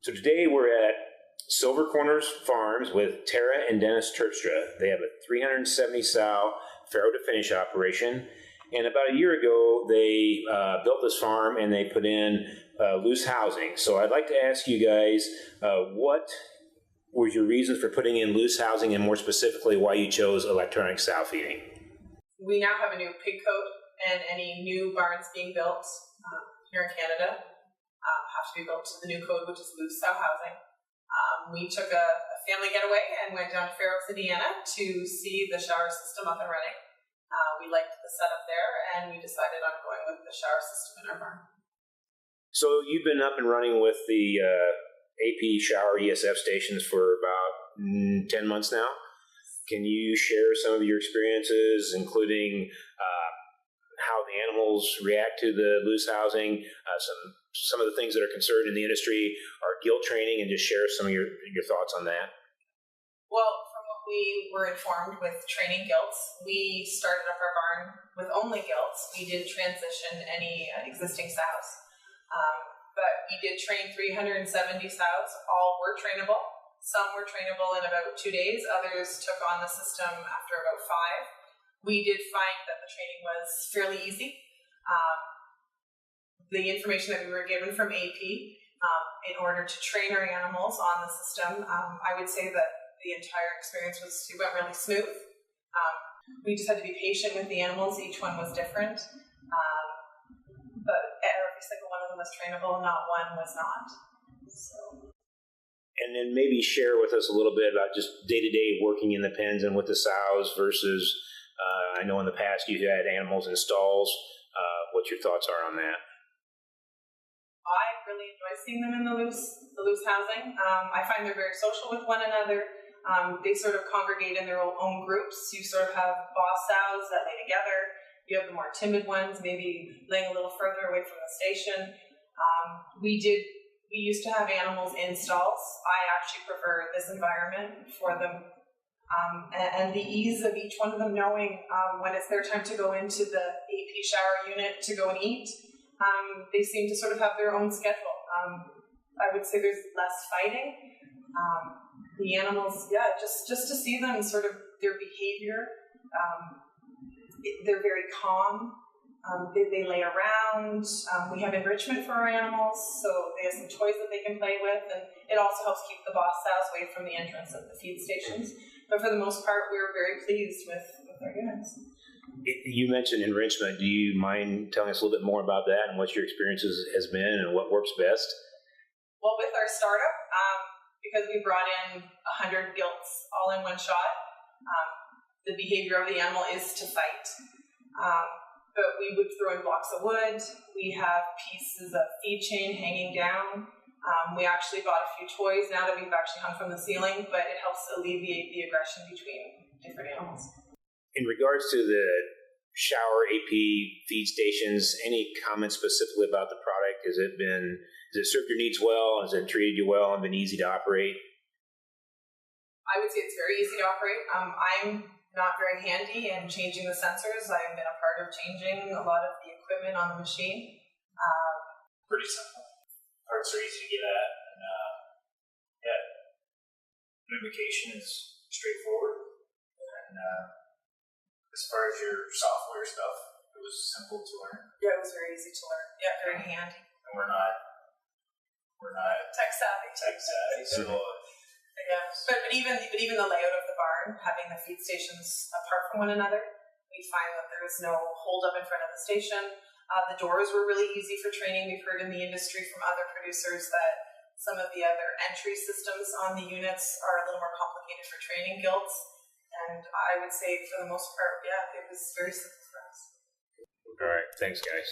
So today we're at Silver Corners Farms with Tara and Dennis Terpstra. They have a 370 sow farrow-to-finish operation. And about a year ago, they built this farm and they put in loose housing. So I'd like to ask you guys, what were your reasons for putting in loose housing, and more specifically, why you chose electronic sow feeding? We now have a new pig code, and any new barns being built here in Canada have to be built to the new code, which is loose sow housing. We took a family getaway and went down to Fair Oaks, Indiana to see the shower system up and running. We liked the setup there, and we decided on going with the shower system in our barn. So you've been up and running with the AP shower ESF stations for about 10 months now. Can you share some of your experiences, including how the animals react to the loose housing, some of the things that are concerned in the industry, our gilt training, and just share some of your thoughts on that? Well, from what we were informed with training gilts, we started up our barn with only gilts. We didn't transition any existing sows. But we did train 370 sows. All were trainable. Some were trainable in about 2 days. Others took on the system after about 5. We did find that the training was fairly easy. The information that we were given from AP in order to train our animals on the system, I would say that the entire experience went really smooth. We just had to be patient with the animals. Each one was different. But every single one of them was trainable, not one was not. So. And then maybe share with us a little bit about just day-to-day working in the pens and with the sows versus, I know in the past you've had animals in stalls. What your thoughts are on that? I really enjoy seeing them in the loose housing. I find they're very social with one another. They sort of congregate in their own groups. You sort of have boss sows that lay together. You have the more timid ones, maybe laying a little further away from the station. We used to have animals in stalls. I actually prefer this environment for them. And the ease of each one of them knowing when it's their time to go into the AP shower unit to go and eat. They seem to sort of have their own schedule. I would say there's less fighting. The animals, just to see them sort of their behavior. They're very calm. They lay around. We have enrichment for our animals, so they have some toys that they can play with, and it also helps keep the boss sows away from the entrance of the feed stations. But for the most part, we were very pleased with our units. You mentioned enrichment. Do you mind telling us a little bit more about that and what your experiences has been and what works best? Well, with our startup, because we brought in 100 gilts all in one shot, the behavior of the animal is to fight. But we would throw in blocks of wood. We have pieces of feed chain hanging down. We actually bought a few toys now that we've actually hung from the ceiling, but it helps alleviate the aggression between different animals. In regards to the shower AP feed stations, any comments specifically about the product? Has it served your needs well? Has it treated you well and been easy to operate? I would say it's very easy to operate. I'm not very handy in changing the sensors. I've been a part of changing a lot of the equipment on the machine. Pretty simple. Parts are easy to get at, and communication is straightforward. And as far as your software stuff, it was simple to learn. Yeah, it was very easy to learn. Yeah, very handy. And we're not tech savvy. So. Yeah, but even the layout of the barn, having the feed stations apart from one another, we find that there is no hold up in front of the station. The doors were really easy for training. We've heard in the industry from other producers that some of the other entry systems on the units are a little more complicated for training gilts. And I would say for the most part, it was very simple for us. All right, thanks guys.